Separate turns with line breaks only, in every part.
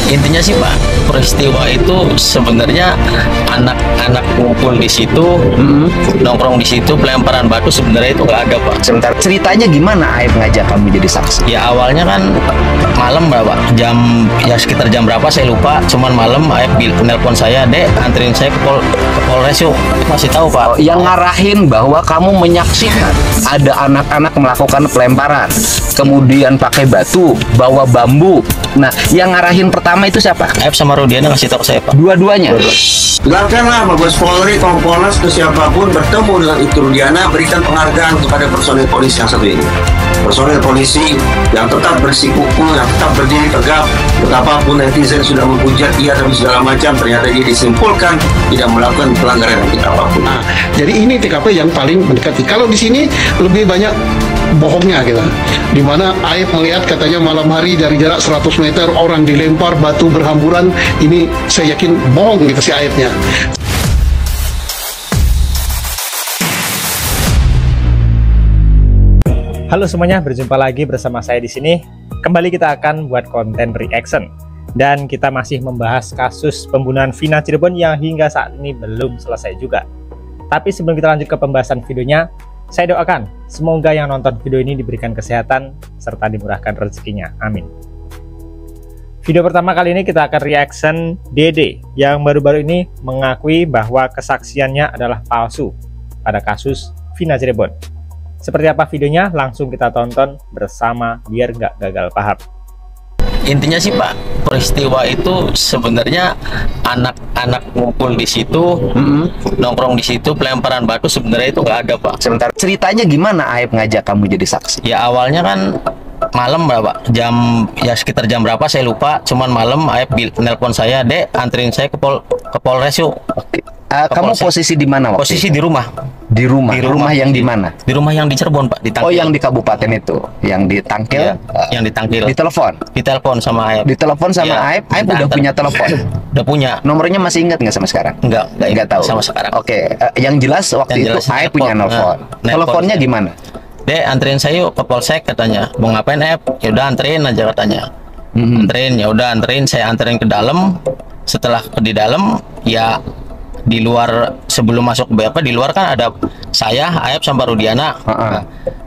Intinya sih Pak, peristiwa itu sebenarnya anak-anak ngumpul di situ, nongkrong di situ, pelemparan batu sebenarnya itu nggak ada Pak.
Sebentar, ceritanya gimana Aib ngajak kamu jadi saksi?
Ya awalnya kan malam berapa? Sekitar jam berapa saya lupa. Cuman malam Aib nelpon saya, Dek, anterin saya ke Polres yuk. Masih tahu Pak.
Yang ngarahin bahwa kamu menyaksikan ada anak-anak melakukan pelemparan, kemudian pakai batu, bawa bambu. Nah, yang ngarahin pertama itu siapa?
Aib sama Rudiana ngasih tahu ke saya Pak.
Dua-duanya.
Silakanlah Mabes Polri, Kompolnas, ke siapapun bertemu dengan Ibtu Rudiana, berikan penghargaan kepada personil polisi yang satu ini. Personil polisi yang tetap bersikukuh, yang tetap berdiri tegap, betapapun netizen sudah menghujat dia dan segala macam, ternyata dia disimpulkan tidak melakukan pelanggaran etik apapun.
Nah, jadi ini TKP yang paling mendekati. Kalau di sini lebih banyak bohongnya gitu. Dimana Aib melihat katanya malam hari dari jarak 100 meter orang dilempar batu berhamburan. Ini saya yakin bohong gitu si Aibnya.
Halo semuanya, berjumpa lagi bersama saya di sini. Kembali kita akan buat konten reaction dan kita masih membahas kasus pembunuhan Vina Cirebon yang hingga saat ini belum selesai juga. Tapi sebelum kita lanjut ke pembahasan videonya, saya doakan semoga yang nonton video ini diberikan kesehatan serta dimurahkan rezekinya. Amin. Video pertama kali ini kita akan reaction Dede yang baru-baru ini mengakui bahwa kesaksiannya adalah palsu pada kasus Vina Cirebon. Seperti apa videonya? Langsung kita tonton bersama biar nggak gagal paham.
Intinya sih Pak, peristiwa itu sebenarnya anak-anak ngumpul di situ, nongkrong di situ, pelemparan batu sebenarnya itu nggak ada Pak.
Sebentar, ceritanya gimana Aib ngajak kamu jadi saksi?
Ya awalnya kan malam berapa? Sekitar jam berapa saya lupa. Cuman malam Aib nelpon saya, Dek, anterin saya ke Polres yuk.
Oke. Kamu posisi di mana waktu
Posisi
itu?
di rumah.
Di rumah.
Di
Rumah yang di mana?
Di rumah yang di Cirebon Pak, di Tangkil.
Oh, yang di kabupaten itu, yang di Tangkil.
Iya, yang di Tangkil.
Ditelepon.
Ditelepon sama Aib.
Ditelepon sama
Iya,
Aib. Aib udah punya telepon.
Udah punya.
Nomornya masih ingat nggak sama sekarang?
Enggak
tahu.
sama sekarang.
Oke, yang jelas waktu
Yang
itu
jelas
Aib punya nelpon. Teleponnya gimana?
Dek, anterin saya yuk ke Polsek katanya. Mau ngapain Aib? Ya udah anterin aja katanya. Anterin, ya udah anterin, saya anterin ke dalam. Setelah di dalam, ya di luar sebelum masuk BAP di luar kan ada saya, Aib sama Rudiana. Nah,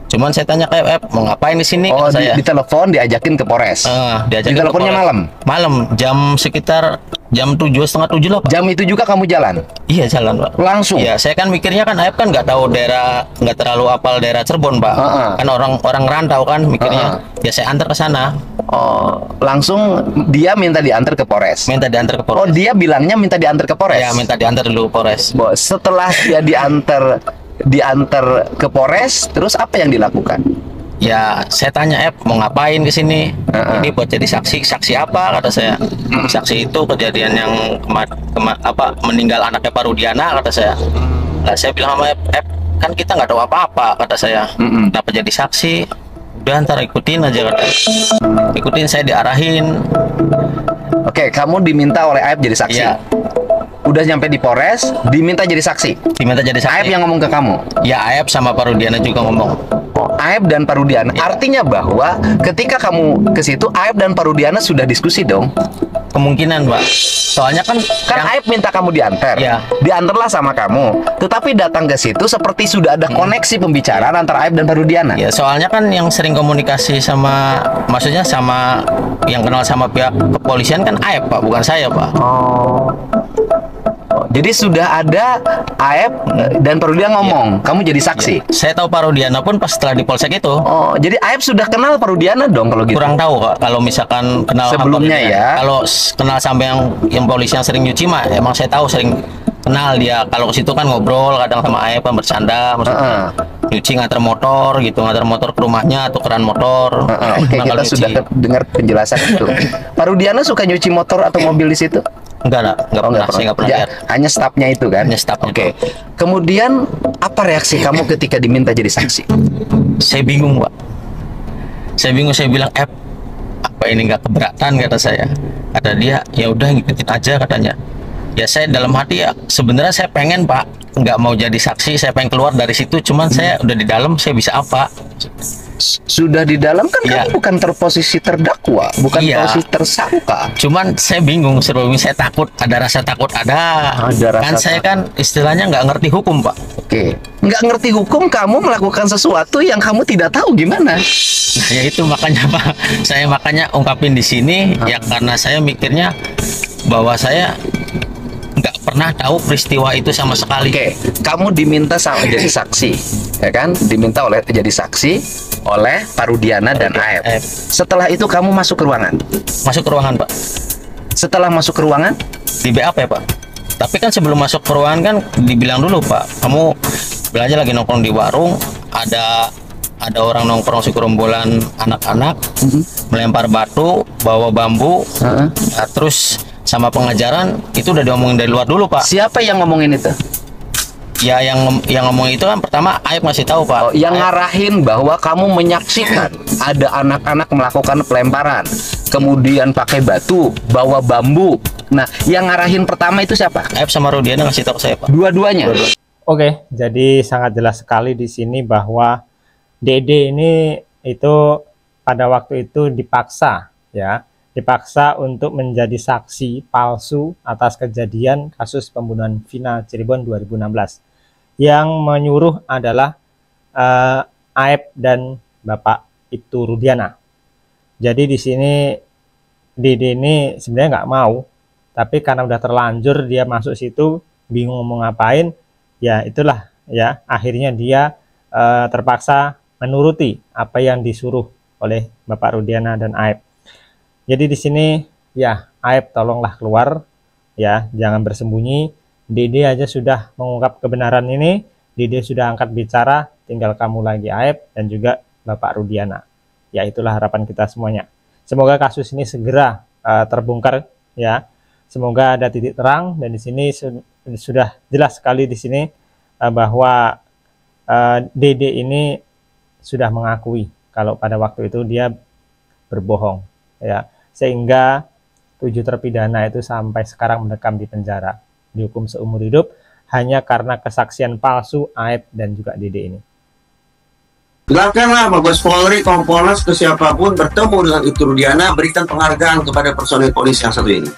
cuman saya tanya ke Aib, mau ngapain di sini?
Oh,
saya
di telepon diajakin ke Polres.
Diajakin
Di teleponnya
ke Polres.
malam.
Malam, jam sekitar jam 7, setengah 7 lah Pak.
Jam itu juga kamu jalan?
Iya jalan Pak.
Langsung?
Iya, saya kan mikirnya kan Aib kan nggak tahu daerah, nggak terlalu apal daerah Cirebon Pak. Kan orang rantau kan mikirnya. Ya saya antar ke sana.
Oh, langsung dia minta diantar ke Polres.
Minta diantar ke
Oh,
Polres.
dia bilangnya minta diantar ke Polres.
Ya, minta diantar dulu ke Polres.
Setelah dia diantar ke Polres, terus apa yang dilakukan?
Ya, saya tanya mau ngapain ke sini? Ini buat jadi saksi apa kata saya. Saksi itu kejadian yang meninggal anaknya Pak Rudiana kata saya. Nah, saya bilang sama kan kita nggak tahu apa-apa kata saya. Kenapa jadi saksi? Udah ntar ikutin aja kata. Ikutin, saya diarahin.
Oke, kamu diminta oleh Aib jadi saksi.
Iya.
Udah nyampe di Polres, diminta jadi saksi.
Diminta jadi saksi.
Aib yang ngomong ke kamu.
Ya, Aib sama Pak Rudiana juga ngomong.
Aib dan Pak Rudiana. Artinya bahwa ketika kamu ke situ, Aib dan Pak Rudiana sudah diskusi dong.
Kemungkinan Pak. Soalnya kan
Aib minta kamu diantar.
Ya.
Diantarlah sama kamu. Tetapi datang ke situ seperti sudah ada koneksi pembicaraan antara Aib dan Pak Rudiana.
Ya, soalnya kan yang sering komunikasi sama, maksudnya sama yang kenal sama pihak kepolisian kan Aib Pak, bukan saya Pak.
Jadi sudah ada Aib dan Pak Rudiana ngomong, kamu jadi saksi.
Ya. Saya tahu Pak Rudiana pun pas setelah di Polsek itu.
Oh, jadi Aib sudah kenal Pak Rudiana dong kalau gitu.
Kurang tahu Pak, kalau misalkan kenal
Sebelumnya
sama
ya.
Kalau kenal sampai yang polisi yang sering nyuci mah emang saya tahu sering kenal dia. Kalau ke situ kan ngobrol kadang sama Aib kan bercanda, maksudnya nyuci nganter motor gitu, nganter motor ke rumahnya, tukeran motor.
Oke,
Nah,
kita
kalau
sudah
nyuci.
dengar penjelasan itu. Pak Rudiana suka nyuci motor atau mobil di situ?
Enggak pernah, saya nggak pernah
Ya,
lihat.
hanya stafnya itu kan?
Hanya stafnya
Oke.
itu.
Kemudian apa reaksi kamu ketika diminta jadi saksi?
Saya bingung Pak. Saya bingung, saya bilang apa ini nggak keberatan kata saya. Kata dia, ya udah ngikutin aja katanya. Ya saya dalam hati ya sebenarnya saya pengen Pak, nggak mau jadi saksi, saya pengen keluar dari situ. Cuman saya udah di dalam, saya bisa apa?
Sudah di dalam kan
Iya.
kamu bukan terposisi terdakwa, bukan
Iya.
posisi tersangka.
Cuman saya bingung, sebelumnya saya takut, ada rasa takut,
Ada rasa
kan saya kan istilahnya nggak ngerti hukum, Pak.
Oke, nggak ngerti hukum, kamu melakukan sesuatu yang kamu tidak tahu gimana?
Nah, ya itu makanya Pak, saya makanya ungkapin di sini ya, karena saya mikirnya bahwa saya nggak pernah tahu peristiwa itu sama sekali.
Oke, kamu diminta jadi saksi, ya kan? Diminta jadi saksi oleh Pak Rudiana dan AF. Setelah itu kamu masuk ke ruangan.
Masuk ke ruangan, Pak.
Setelah masuk ke ruangan,
Di BAP, Pak. Tapi kan sebelum masuk ke ruangan kan dibilang dulu, Pak, kamu belajar lagi nongkrong di warung, ada orang nongkrong segerombolan anak-anak, melempar batu, bawa bambu, nah, terus sama pengajaran itu udah diomongin dari luar dulu, Pak.
siapa yang ngomongin itu?
Ya yang ngomong itu kan pertama Aib masih tahu, Pak.
Yang ngarahin bahwa kamu menyaksikan ada anak-anak melakukan pelemparan, kemudian pakai batu, bawa bambu. Nah, yang ngarahin pertama itu siapa?
Aib sama Rudiana ngasih tahu ke saya, Pak.
Dua-duanya.
Oke, jadi sangat jelas sekali di sini bahwa Dede ini itu pada waktu itu dipaksa, ya, dipaksa untuk menjadi saksi palsu atas kejadian kasus pembunuhan Vina Cirebon 2016. Yang menyuruh adalah Aib dan Bapak Ibtu Rudiana. Jadi di sini Dede ini sebenarnya nggak mau, tapi karena udah terlanjur dia masuk situ, bingung mau ngapain, ya itulah ya akhirnya dia terpaksa menuruti apa yang disuruh oleh Bapak Rudiana dan Aib. Jadi di sini ya Aib tolonglah keluar, ya jangan bersembunyi. Dede aja sudah mengungkap kebenaran ini, Dede sudah angkat bicara, tinggal kamu lagi Aib dan juga Bapak Rudiana. Ya itulah harapan kita semuanya. Semoga kasus ini segera terbongkar, ya. Semoga ada titik terang, dan di sini sudah jelas sekali di sini bahwa Dede ini sudah mengakui kalau pada waktu itu dia berbohong, ya, sehingga 7 terpidana itu sampai sekarang mendekam di penjara, dihukum seumur hidup hanya karena kesaksian palsu Aib dan juga Dede ini.
Silakanlah Mabes Polri, Kompolnas, ke siapapun bertemu dengan Ibtu Rudiana, berikan penghargaan kepada personil polisi yang satu ini.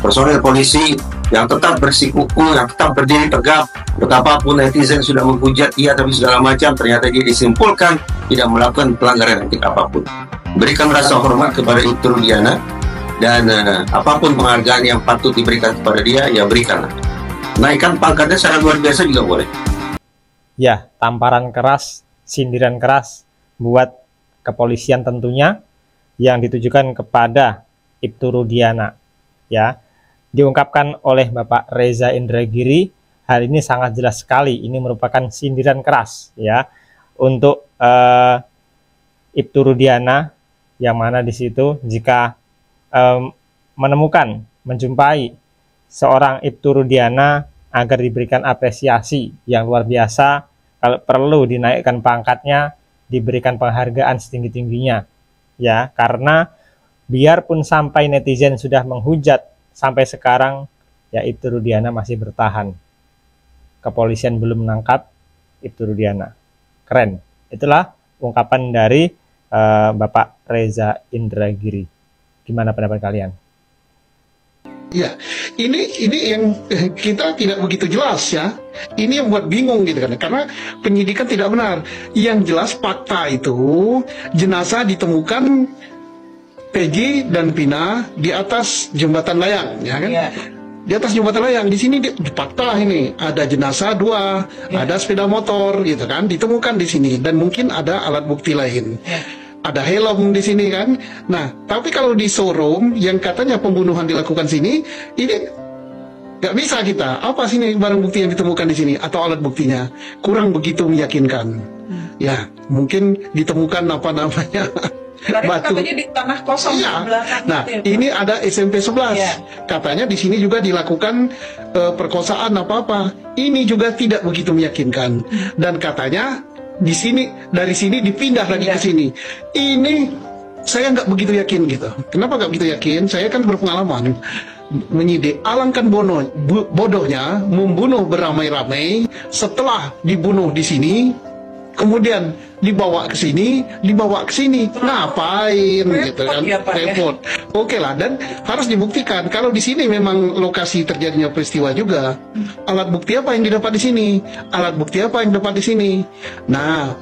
Personil polisi yang tetap bersikukuh, yang tetap berdiri tegap, betapapun netizen sudah menghujat ia tapi segala macam, ternyata dia disimpulkan tidak melakukan pelanggaran etik apapun. Berikan rasa hormat kepada Ibtu Rudiana, dan apapun penghargaan yang patut diberikan kepada dia, ya berikanlah. Naikkan pangkatnya secara luar biasa juga boleh.
Ya, tamparan keras, sindiran keras buat kepolisian tentunya yang ditujukan kepada Ibtu Rudiana, ya, diungkapkan oleh Bapak Reza Indragiri. Hal ini sangat jelas sekali, ini merupakan sindiran keras, ya, untuk Ibtu Rudiana, yang mana di situ jika menjumpai seorang Ibtu Rudiana agar diberikan apresiasi yang luar biasa, kalau perlu dinaikkan pangkatnya, diberikan penghargaan setinggi-tingginya, ya, karena biarpun sampai netizen sudah menghujat sampai sekarang, ya Ibtu Rudiana masih bertahan. Kepolisian belum menangkap Ibtu Rudiana. Keren. Itulah ungkapan dari Bapak Reza Indragiri. Gimana pendapat kalian?
Ya, ini yang kita tidak begitu jelas, ya. Ini yang buat bingung gitu kan, karena penyidikan tidak benar. Yang jelas fakta itu jenazah ditemukan Peggy dan Vina di atas jembatan layang, ya kan? Ya. Di atas jembatan layang, di sini di fakta ini ada jenazah 2, ada sepeda motor, gitu kan, ditemukan di sini, dan mungkin ada alat bukti lain. Ada helm di sini kan. Nah, tapi kalau di showroom yang katanya pembunuhan dilakukan sini, ini nggak bisa kita. Apa sini barang bukti yang ditemukan di sini atau alat buktinya? Kurang begitu meyakinkan. Ya, mungkin ditemukan apa namanya? Batu.
Katanya di tanah kosong
ya.
belakang.
Nah, ini ada SMP 11. Ya. Katanya di sini juga dilakukan perkosaan apa-apa. Ini juga tidak begitu meyakinkan. Dan katanya di sini, dari sini dipindah lagi ke sini. Ini saya nggak begitu yakin gitu. Kenapa nggak begitu yakin? Saya kan berpengalaman menyidik. Alangkan bodohnya membunuh beramai-ramai, setelah dibunuh di sini kemudian dibawa ke sini, ngapain gitu kan, repot. Oke lah, dan harus dibuktikan kalau di sini memang lokasi terjadinya peristiwa juga. Alat bukti apa yang didapat di sini? Alat bukti apa yang didapat di sini? Nah,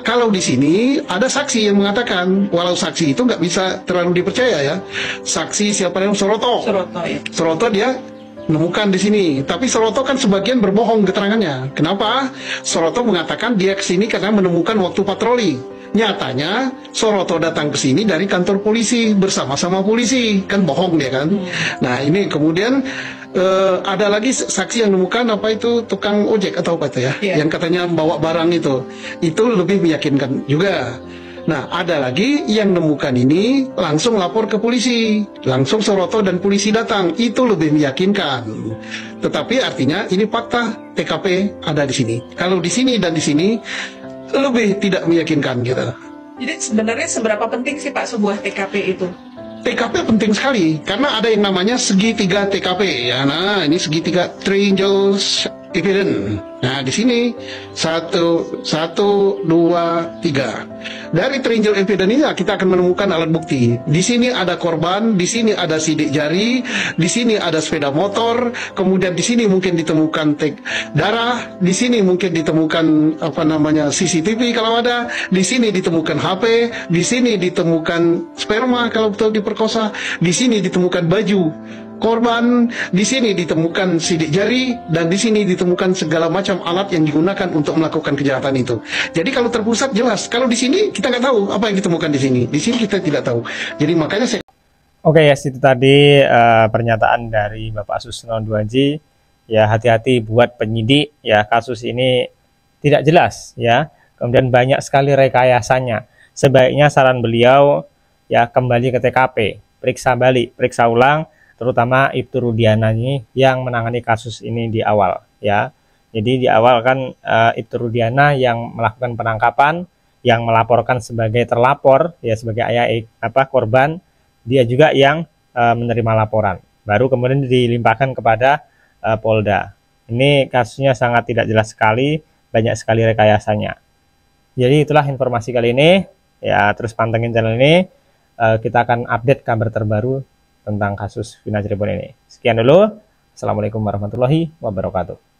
kalau di sini ada saksi yang mengatakan, walau saksi itu nggak bisa terlalu dipercaya ya. Saksi siapa namanya? Soroto. Soroto dia menemukan di sini, tapi Soroto kan sebagian berbohong keterangannya. Kenapa? Soroto mengatakan dia ke sini karena menemukan waktu patroli. Nyatanya Soroto datang ke sini dari kantor polisi bersama-sama polisi, kan bohong dia kan. Nah ini kemudian ada lagi saksi yang menemukan apa itu tukang ojek atau apa itu ya, yang katanya bawa barang itu lebih meyakinkan juga. Nah, ada lagi yang nemukan ini langsung lapor ke polisi. Langsung Soroto dan polisi datang. Itu lebih meyakinkan. Tetapi artinya ini fakta TKP ada di sini. Kalau di sini dan di sini lebih tidak meyakinkan gitu.
Jadi sebenarnya seberapa penting sih Pak sebuah TKP itu?
TKP penting sekali karena ada yang namanya segitiga TKP ya. Nah, ini segitiga triangle evidence. Nah, di sini 1, 2, 3. Dari triangle evidence ini kita akan menemukan alat bukti. Di sini ada korban, di sini ada sidik jari, di sini ada sepeda motor, kemudian di sini mungkin ditemukan darah, di sini mungkin ditemukan CCTV kalau ada, di sini ditemukan HP, di sini ditemukan sperma kalau betul diperkosa, di sini ditemukan baju korban, di sini ditemukan sidik jari, dan di sini ditemukan segala macam alat yang digunakan untuk melakukan kejahatan itu. Jadi kalau terpusat jelas, kalau di sini kita nggak tahu apa yang ditemukan di sini. Di sini kita tidak tahu. Jadi makanya saya.
Oke ya, itu tadi pernyataan dari Bapak Susno 2J. Ya, hati-hati buat penyidik. Ya, kasus ini tidak jelas. Ya, kemudian banyak sekali rekayasanya. Sebaiknya saran beliau ya kembali ke TKP, periksa balik, periksa ulang. Terutama Ibtu Rudiana ini yang menangani kasus ini di awal ya. Jadi di awal kan Ibtu Rudiana yang melakukan penangkapan, yang melaporkan sebagai terlapor ya, sebagai ayah korban, dia juga yang menerima laporan. Baru kemudian dilimpahkan kepada Polda. Ini kasusnya sangat tidak jelas sekali, banyak sekali rekayasanya. Jadi itulah informasi kali ini ya, terus pantengin channel ini, kita akan update kabar terbaru tentang kasus Vina Cirebon ini. Sekian dulu. Assalamualaikum warahmatullahi wabarakatuh.